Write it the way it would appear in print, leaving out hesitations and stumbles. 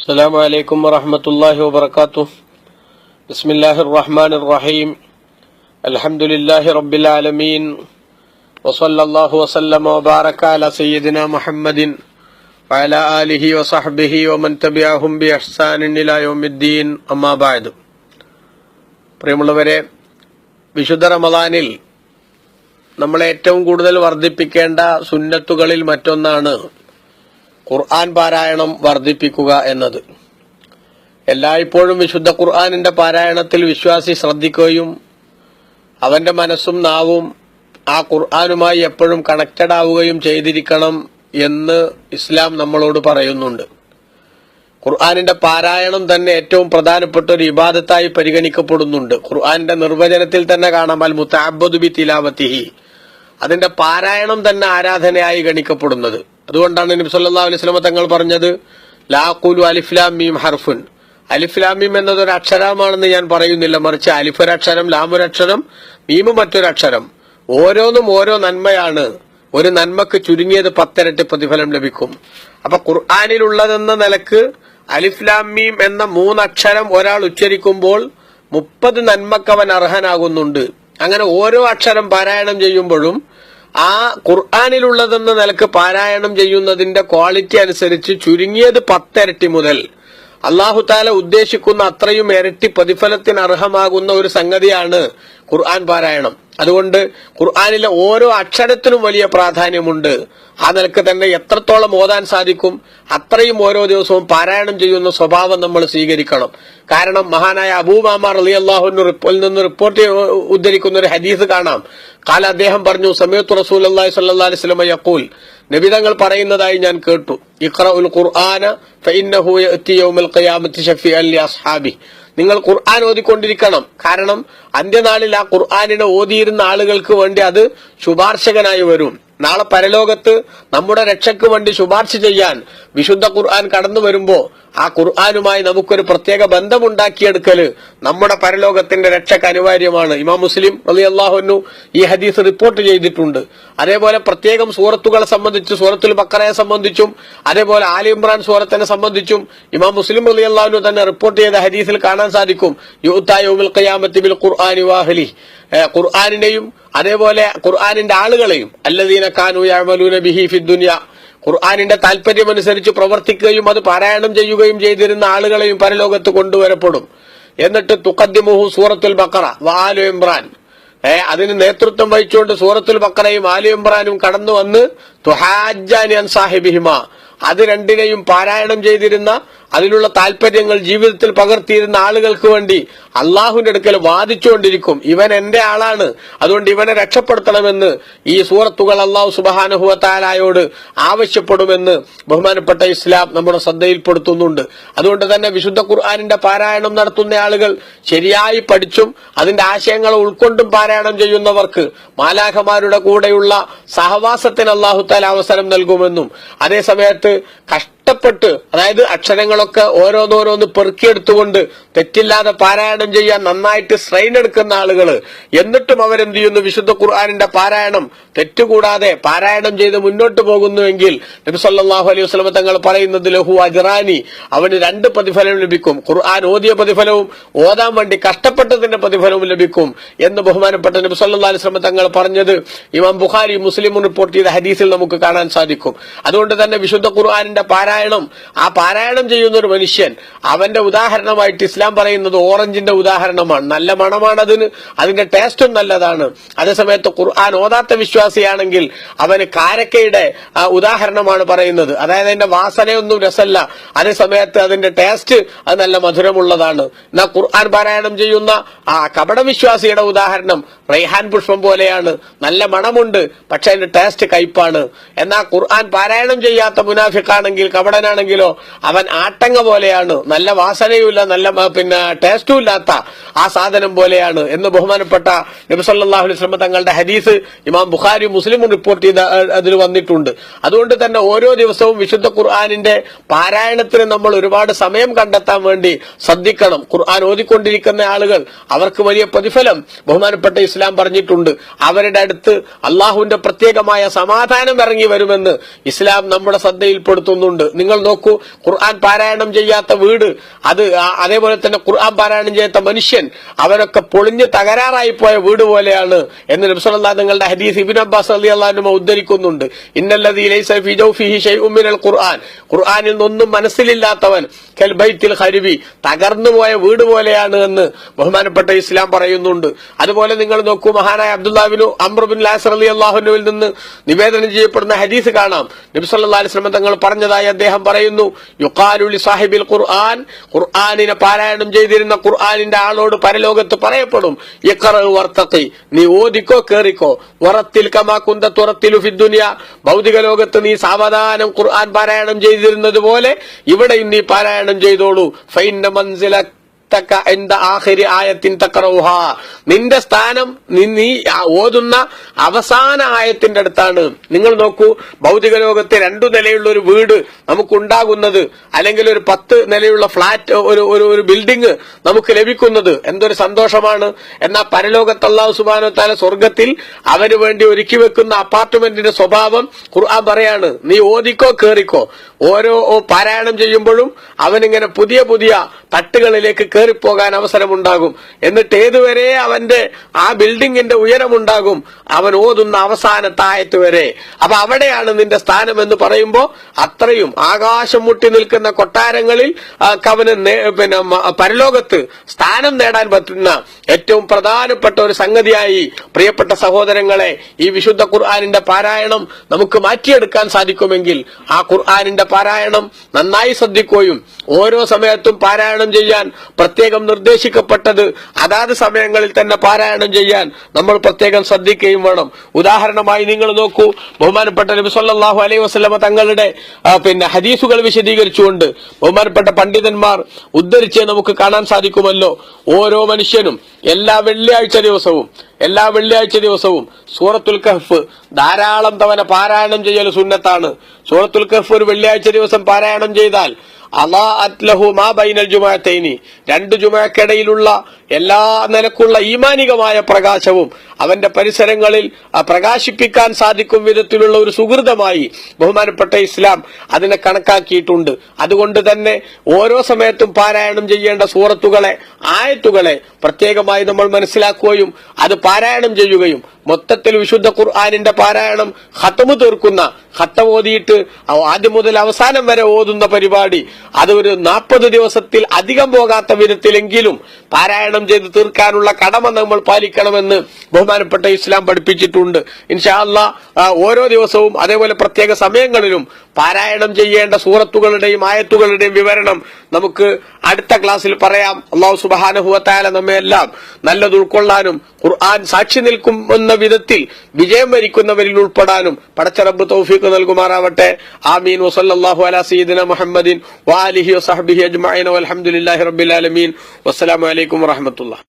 السلام عليكم ورحمة الله وبركاته. بسم الله الرحمن الرحيم. الحمد لله رب العالمين وصلى الله وسلم وبارك على سيدنا محمد وعلى آله وصحبه ومن تبعهم بإحسان إلى يوم الدين. أما بعد. പ്രിയമുള്ളവരെ, വിശുദ്ധ റമദാനിൽ നമ്മൾ ഏറ്റവും കൂടുതൽ വർദ്ധിപ്പിക്കേണ്ട സുന്നത്തുകളിൽ മറ്റൊന്നാണ് ഖുർആൻ പാരായണം വർദ്ധിപ്പിക്കുക എന്നത്. എല്ലായ്പ്പോഴും വിശുദ്ധ ഖുർആനിന്റെ പാരായണത്തിൽ വിശ്വാസി ശ്രദ്ധിക്കുകയും അവന്റെ മനസ്സും നാവും ആ ഖുർആനുമായി എപ്പോഴും കണക്റ്റഡ് ആവുകയും ചെയ്തിരിക്കണം എന്ന് ഇസ്ലാം നമ്മളോട് പറയുന്നുണ്ട്. ഖുർആനിന്റെ പാരായണം തന്നെ ഏറ്റവും പ്രധാനപ്പെട്ട ഒരു ഇബാദത്തായി പരിഗണിക്കപ്പെടുന്നുണ്ട്. ഖുർആനിന്റെ നിർവചനത്തിൽ തന്നെ കാണാം, അൽ മുതഅബ്ബദു ബി തിലാവത്തിഹി, അതിന്റെ പാരായണം തന്നെ ആരാധനയായി ഗണിക്കപ്പെടുന്നത്. അതുകൊണ്ടാണ് നബി സല്ലല്ലാഹു അലൈഹി വസല്ലം തങ്ങൾ പറഞ്ഞത്, ലാ ഖുലു അലിഫ് ലാം മീം ഹർഫുൻ. അലിഫ് ലാം മീം എന്നതൊരു അക്ഷരമാണെന്ന് ഞാൻ പറയുന്നില്ല, മറിച്ച് അലിഫ് ഒരു അക്ഷരം, ലാം ഒരു അക്ഷരം, മീം മറ്റൊരു അക്ഷരം. ഓരോന്നും ഓരോ നന്മയാണ്. ഒരു നന്മക്ക് ചുരുങ്ങിയത് 10 ഇരട്ടി പ്രതിഫലം ലഭിക്കും. അപ്പൊ ഖുർആനിലുള്ളതെന്ന നിലക്ക് അലിഫ് ലാം മീം എന്ന 3 അക്ഷരം ഒരാൾ ഉച്ചരിക്കുമ്പോൾ 30 നന്മക്ക് അവൻ അർഹനാകുന്നുണ്ട്. അങ്ങനെ ഓരോ അക്ഷരം പാരായണം ചെയ്യുമ്പോഴും ആ ഖുർആനിലുള്ളതെന്ന നിലക്ക് പാരായണം ചെയ്യുന്നതിന്റെ ക്വാളിറ്റി അനുസരിച്ച് ചുരുങ്ങിയത് 10 ഇരട്ടി മുതൽ അല്ലാഹു തആല ഉദ്ദേശിക്കുന്ന അത്രയും ഇരട്ടി പ്രതിഫലത്തിന് അർഹമാകുന്ന ഒരു സംഗതിയാണ് ഖുർആൻ പാരായണം. അതുകൊണ്ട് ഖുർആനിലെ ഓരോ അക്ഷരത്തിനും വലിയ പ്രാധാന്യമുണ്ട്. ആ നിലക്ക് തന്നെ എത്രത്തോളം ഓതാൻ സാധിക്കും അത്രയും ഓരോ ദിവസവും പാരായണം ചെയ്യുന്ന സ്വഭാവം നമ്മൾ സ്വീകരിക്കണം. കാരണം മഹാനായ അബൂ ഉമാമ റളിയല്ലാഹു അൻഹുവിൽ നിന്ന് റിപ്പോർട്ട് ഉദ്ധരിക്കുന്ന ഒരു ഹദീസ് കാണാം. അദ്ദേഹം പറഞ്ഞു, സമയത്തു റസൂലുള്ളാഹി സ്വല്ലല്ലാഹു അലൈഹി വസല്ലം യഖൂൽ, നബി തങ്ങൾ പറയുന്നതായി ഞാൻ കേട്ടു, ഇഖ്റഉൽ ഖുർആന ഫഇന്നഹു യഅതി യൗമൽ ഖിയാമത്തി ശഫീഅൻ ലി അസ്ഹാബി. നിങ്ങൾ ഖുർആൻ ഓതിക്കൊണ്ടിരിക്കണം. കാരണം അന്ത്യനാളിൽ ആ ഖുർആനിനെ ഓതിയിരുന്ന ആളുകൾക്ക് വേണ്ടി അത് ശുപാർശകനായി വരും. നാളെ പരലോകത്ത് നമ്മുടെ രക്ഷയ്ക്ക് വേണ്ടി ശുപാർശ ചെയ്യാൻ വിശുദ്ധ ഖുർആൻ കടന്നു വരുമ്പോ ആ ഖുർആനുമായി നമുക്കൊരു പ്രത്യേക ബന്ധമുണ്ടാക്കിയെടുക്കല് നമ്മുടെ പരലോകത്തിന്റെ രക്ഷയ്ക്ക് അനിവാര്യമാണ്. ഇമാം മുസ്ലിം റളിയല്ലാഹു അൻഹു ഈ ഹദീസ് റിപ്പോർട്ട് ചെയ്തിട്ടുണ്ട്. അതേപോലെ പ്രത്യേകം സൂറത്തുകളെ സംബന്ധിച്ച്, സൂറത്തുൽ ബഖറയെ സംബന്ധിച്ചും അതേപോലെ ആലി ഇമ്രാൻ സൂറത്തിനെ സംബന്ധിച്ചും ഇമാം മുസ്ലിം റളിയല്ലാഹു അൻഹു തന്നെ റിപ്പോർട്ട് ചെയ്ത ഹദീസിൽ കാണാൻ സാധിക്കും, യുഅ്താ യൗമുൽ ഖിയാമത്തി ബിൽ ഖുർആനി വഅഹ്ലി, ഖുർആനിനെയും അതേപോലെ ഖുർആനിന്റെ ആളുകളെയും, അല്ലദീന കാനൂ യഅമലൂന ബിഹി ഫിദ് ദുനിയ, ഖുർആനിന്റെ താല്പര്യമനുസരിച്ച് പ്രവർത്തിക്കുകയും അത് പാരായണം ചെയ്യുകയും ചെയ്തിരുന്ന ആളുകളെയും പരലോകത്ത് കൊണ്ടുവരപ്പെടും. എന്നിട്ട് തുഖദ്ദിമുഹു സൂറത്തുൽ ബഖറ വആലു ഇമ്രാൻ, അതിന് നേതൃത്വം വഹിച്ചുകൊണ്ട് സൂറത്തുൽ ബഖറയും ആലി ഇമ്രാനും കടന്നു വന്ന് തുഹാജ്ജാനി അൻ സാഹിബിഹിമ, അത് രണ്ടിനെയും പാരായണം ചെയ്തിരുന്ന അതിലുള്ള താല്പര്യങ്ങൾ ജീവിതത്തിൽ പകർത്തിയിരുന്ന ആളുകൾക്ക് വേണ്ടി അള്ളാഹുവിന്റെ അടുക്കൽ വാദിച്ചുകൊണ്ടിരിക്കും, ഇവൻ എന്റെ ആളാണ്, അതുകൊണ്ട് ഇവനെ രക്ഷപ്പെടുത്തണമെന്ന് ഈ സൂറത്തുകൾ അള്ളാഹു സുബ്ഹാനഹു വ തആലയോട് ആവശ്യപ്പെടുമെന്ന് ബഹുമാനപ്പെട്ട ഇസ്ലാം നമ്മുടെ ശ്രദ്ധയിൽപ്പെടുത്തുന്നുണ്ട്. അതുകൊണ്ട് തന്നെ വിശുദ്ധ ഖുർആനിന്റെ പാരായണം നടത്തുന്ന ആളുകൾ ശരിയായി പഠിച്ചും അതിന്റെ ആശയങ്ങളെ ഉൾക്കൊണ്ടും പാരായണം ചെയ്യുന്നവർക്ക് മാലാഖമാരുടെ കൂടെയുള്ള സഹവാസത്തിന് അള്ളാഹു തആല അവസരം നൽകുമെന്നും, അതേസമയത്ത് കഷ്ടപ്പെട്ട്, അതായത് അക്ഷരങ്ങളൊക്കെ ഓരോന്നോരോന്ന് പെറുക്കിയെടുത്തുകൊണ്ട് തെറ്റില്ലാതെ പാരായണം ചെയ്യാൻ നന്നായിട്ട് സ്ട്രെയിൻ എടുക്കുന്ന ആളുകൾ, എന്നിട്ടും അവരെന്ത് ചെയ്യുന്നു, വിശുദ്ധ ഖുർആനിന്റെ പാരായണം തെറ്റുകൂടാതെ പാരായണം ചെയ്ത് മുന്നോട്ട് പോകുന്നുവെങ്കിൽ നബി സല്ലല്ലാഹു അലൈഹി വസല്ലം തങ്ങൾ പറയുന്നത്, ലഹു അജ്റാനി, അവന് 2 പ്രതിഫലം ലഭിക്കും. ഖുർആൻ ഓതിയ പ്രതിഫലവും ഓതാൻ വേണ്ടി കഷ്ടപ്പെട്ടതിന്റെ പ്രതിഫലവും ലഭിക്കും എന്ന് ബഹുമാനപ്പെട്ട നബി സല്ലല്ലാഹു അലൈഹി വസല്ലം തങ്ങൾ പറഞ്ഞത് ഇമാം ബുഖാരി മുസ്ലിമും റിപ്പോർട്ട് ചെയ്ത ഹദീസിൽ നമുക്ക് കാണാൻ സാധിക്കും. അതുകൊണ്ട് തന്നെ വിശുദ്ധ ഖുർആനിന്റെ പാരായണം, ആ പാരായണം ചെയ്യുന്ന ഒരു മനുഷ്യൻ, അവന്റെ ഉദാഹരണമായിട്ട് ഇസ്ലാം പറയുന്നത് ഓറഞ്ചിന്റെ ഉദാഹരണമാണ്. നല്ല മണമാണ് അതിന്, അതിന്റെ ടേസ്റ്റും നല്ലതാണ്. അതേസമയത്ത് ഖുർആൻ ഓതാത്ത വിശ്വാസിയാണെങ്കിൽ അവന് കാരക്കയുടെ ഉദാഹരണമാണ് പറയുന്നത്. അതായത് അതിന്റെ വാസനയൊന്നും രസമല്ല, അതേസമയത്ത് അതിന്റെ ടേസ്റ്റ് അത് നല്ല മധുരമുള്ളതാണ്. എന്നാൽ ഖുർആൻ പാരായണം ചെയ്യുന്ന ആ കപടവിശ്വാസിയുടെ ഉദാഹരണം റൈഹാൻ പുഷ്പം പോലെയാണ്, നല്ല മണമുണ്ട്, പക്ഷെ അതിന്റെ ടേസ്റ്റ് കയ്പാണ്. എന്നാൽ ഖുർആൻ പാരായണം ചെയ്യാത്ത മുനാഫിഖാണെങ്കിൽ, കപടനാണെങ്കിലോ, അവൻ ആട്ടങ്ങ പോലെയാണ്, നല്ല വാസനയുമില്ല, നല്ല ടേസ്റ്റും ഇല്ലാത്ത ആ സാധനം പോലെയാണ് എന്ന് ബഹുമാനപ്പെട്ട നബി സല്ലല്ലാഹു അലൈഹി വസല്ലം തങ്ങളുടെ ഹദീസ് ഇമാം ബുഖാരി മുസ്ലിമും റിപ്പോർട്ട് ചെയ്ത അതിൽ വന്നിട്ടുണ്ട്. അതുകൊണ്ട് തന്നെ ഓരോ ദിവസവും വിശുദ്ധ ഖുർആനിന്റെ പാരായണത്തിന് നമ്മൾ ഒരുപാട് സമയം കണ്ടെത്താൻ വേണ്ടി ശ്രദ്ധിക്കണം. ഖുർആൻ ഓതിക്കൊണ്ടിരിക്കുന്ന ആളുകൾ, അവർക്ക് വലിയ പ്രതിഫലം ബഹുമാനപ്പെട്ട ഇസ്ലാം പറഞ്ഞിട്ടുണ്ട്. അവരുടെ അടുത്ത് അള്ളാഹുവിന്റെ പ്രത്യേകമായ സമാധാനം ഇറങ്ങി വരുമെന്ന് ഇസ്ലാം നമ്മുടെ ശ്രദ്ധയിൽപ്പെടുത്തുന്നുണ്ട്. നിങ്ങൾ നോക്കൂ, ഖുർആൻ പാരായണം ചെയ്യാത്ത വീട്, അതേപോലെ തന്നെ ഖുർആൻ പാരായണം ചെയ്യാത്ത മനുഷ്യൻ, അവരൊക്കെ പൊളിഞ്ഞ് തകരാറായി പോയ വീട് പോലെയാണ് എന്ന് നബി സല്ലല്ലാഹു നിങ്ങളുടെ ഹദീസ് ഇബ്നു അബ്ബാസ് റളിയല്ലാഹു അൻഹു ഉദ്ധരിക്കുന്നുണ്ട്. ഇന്നല്ലദീ ലൈസ ഫീ ജൗഫിഹി ശൈഉൻ മിനൽ ഖുർആൻ, ഖുർആനിൽ നിന്നൊന്നും മനസ്സിലില്ലാത്തവൻ കൽ ബൈത്തിൽ ഖരിബി, തകർന്നു പോയ വീട് പോലെയാണ് എന്ന് ബഹുമാനപ്പെട്ട ഇസ്ലാം പറയുന്നുണ്ട്. അതുപോലെ നിങ്ങൾ നോക്കൂ, മഹാനായ അബ്ദുല്ലാഹ് ഇബ്നു അംർ ഇബ്നു അസ് റളിയല്ലാഹു അൻഹുവിൽ നിന്ന് നിവേദനം ചെയ്യപ്പെടുന്ന ഹദീസ് കാണാം. നബി സല്ലല്ലാഹു അലൈഹി വസല്ലം തങ്ങൾ പറഞ്ഞതായി അദ്ദേഹം പറയുന്നു, യുഖാലു ലി സാഹിബിൽ ഖുർആൻ, ഖുർആനിനെ പാരായണം ചെയ്തിരുന്ന ഖുർആനിന്റെ ആളോട് പരലോകത്ത് പറയപ്പെടും, ഇഖ്റ വർത്തഖി, നീ ഓതിക്കോ കേറിക്കോ, വറത്തിൽ കമാ കുന്ത തുറത്തിലു ഫി ദുനിയ, ഭൗതിക ലോകത്ത് നീ സാവധാനം ഖുർആൻ പാരായണം ചെയ്തിരുന്നത് പോലെ ഇവിടെയും നീ പാരായണം ചെയ്തോളൂ. ഫൈന്ന മൻസില നിന്റെ സ്ഥാനം നീ ഓതുന്ന അവസാന ആയത്തിന്റെ അടുത്താണ്. നിങ്ങൾ നോക്കൂ, ഭൗതിക ലോകത്ത് 2 നിലയുള്ള ഒരു വീട് നമുക്കുണ്ടാകുന്നത്, അല്ലെങ്കിൽ ഒരു 10 നിലയുള്ള ഫ്ളാറ്റ്, ഒരു ബിൽഡിംഗ് നമുക്ക് ലഭിക്കുന്നത് എന്തൊരു സന്തോഷമാണ്. എന്നാൽ പരലോകത്ത് അല്ലാഹു സുബ്ഹാനഹു വ തആല സ്വർഗത്തിൽ അവന് വേണ്ടി ഒരുക്കി വെക്കുന്ന അപ്പാർട്ട്മെന്റിന്റെ സ്വഭാവം ഖുർആൻ പറയാണ്, നീ ഓതിക്കോ കേറിക്കോ. ഓരോ പാരായണം ചെയ്യുമ്പോഴും അവനിങ്ങനെ പുതിയ പുതിയ തട്ടുകളിലേക്ക് കയറിപ്പോകാൻ അവസരമുണ്ടാകും. എന്നിട്ട് ഏതുവരെ അവന്റെ ആ ബിൽഡിങ്ങിന്റെ ഉയരമുണ്ടാകും, അവൻ ഓതുന്ന അവസാനത്തെ ആയത്ത് വരെ. അപ്പൊ അവിടെയാണ് നിന്റെ സ്ഥാനം എന്ന് പറയുമ്പോ അത്രയും ആകാശം മുട്ടി നിൽക്കുന്ന കൊട്ടാരങ്ങളിൽ അവന് പരലോകത്ത് സ്ഥാനം നേടാൻ പറ്റുന്ന ഏറ്റവും പ്രധാനപ്പെട്ട ഒരു സംഗതിയായി പ്രിയപ്പെട്ട സഹോദരങ്ങളെ ഈ വിശുദ്ധ ഖുർആനിന്റെ പാരായണം നമുക്ക് മാറ്റിയെടുക്കാൻ സാധിക്കുമെങ്കിൽ ആ ഖുർആനിന്റെ പാരായണം നന്നായി ശ്രദ്ധിക്കുകയും ഓരോ സമയത്തും പാരായണം ചെയ്യാൻ പ്രത്യേകം നിർദ്ദേശിക്കപ്പെട്ടത് അതാത് സമയങ്ങളിൽ തന്നെ പാരായണം ചെയ്യാൻ നമ്മൾ പ്രത്യേകം ശ്രദ്ധിക്കുകയും വേണം. ഉദാഹരണമായി നിങ്ങൾ നോക്കൂ, ബഹുമാനപ്പെട്ട നബി സല്ലല്ലാഹു അലൈഹി വസല്ലമ തങ്ങളുടെ ഹദീസുകൾ വിശദീകരിച്ചുകൊണ്ട് ബഹുമാനപ്പെട്ട പണ്ഡിതന്മാർ ഉദ്ധരിച്ച് നമുക്ക് കാണാൻ സാധിക്കുമല്ലോ. ഓരോ മനുഷ്യനും എല്ലാ വെള്ളിയാഴ്ച ദിവസവും സൂറത്തുൽ കഹ്ഫ് ധാരാളം തവണ പാരായണം ചെയ്യൽ സുന്നത്താണ്. സൂറത്തുൽ കഹ്ഫ് ഒരു വെള്ളിയാഴ്ച ദിവസം പാരായണം ചെയ്താൽ അല്ലാഹു മാ ബൈനൽ ജുമുഅത്തൈനി, 2 ജുമുഅക്കിടയിലുള്ള എല്ലാ നിലക്കുള്ള ഈമാനികമായ പ്രകാശവും അവന്റെ പരിസരങ്ങളിൽ പ്രകാശിപ്പിക്കാൻ സാധിക്കും വിധത്തിലുള്ള ഒരു സുഹൃതമായി ബഹുമാനപ്പെട്ട ഇസ്ലാം അതിനെ കണക്കാക്കിയിട്ടുണ്ട്. അതുകൊണ്ട് തന്നെ ഓരോ സമയത്തും പാരായണം ചെയ്യേണ്ട സൂറത്തുകളെ, ആയത്തുകളെ പ്രത്യേകമായി നമ്മൾ മനസ്സിലാക്കുകയും അത് പാരായണം ചെയ്യുകയും മൊത്തത്തിൽ വിശുദ്ധ ഖുർആനിന്റെ പാരായണം ഖത്മ് തീർക്കുന്ന, ഖത്തം ഓതിയിട്ട് ആദ്യം മുതൽ അവസാനം വരെ ഓതുന്ന പരിപാടി അത് ഒരു 40 ദിവസത്തിൽ അധികം പോകാത്ത വിധത്തിലെങ്കിലും പാരായണം ചെയ്ത് തീർക്കാനുള്ള കടമ നമ്മൾ പാലിക്കണമെന്ന് ബഹുമാനപ്പെട്ട ഇസ്ലാം പഠിപ്പിച്ചിട്ടുണ്ട്. ഇൻഷാ അല്ലാഹ് ഓരോ ദിവസവും അതേപോലെ പ്രത്യേക സമയങ്ങളിലും പാരായണം ചെയ്യേണ്ട സൂറത്തുകളുടെയും ആയത്തുകളുടെയും വിവരണം നമുക്ക് അടുത്ത ക്ലാസ്സിൽ പറയാം. അല്ലാഹു സുബ്ഹാനഹു വ തആല നമ്മെ എല്ലാം നല്ലത് ഉൾക്കൊള്ളാനും ഖുർആൻ സാക്ഷി നിൽക്കുന്ന വിധത്തിൽ വിജയം വരിക്കുന്നവരിൽ ഉൾപ്പെടാനും പടച്ച റബ്ബ് തൗഫീഖ് നൽകുമാറാവട്ടെ. ആമീൻ. വസല്ലല്ലാഹു അലാ സയ്യിദിന മുഹമ്മദിൻ വആലിഹി വസഹ്ബിഹി അജ്മഈൻ വൽഹംദുലില്ലാഹി റബ്ബിൽ ആലമീൻ. വസ്സലാമു അലൈക്കും വറഹ്മത്തുള്ളാഹി.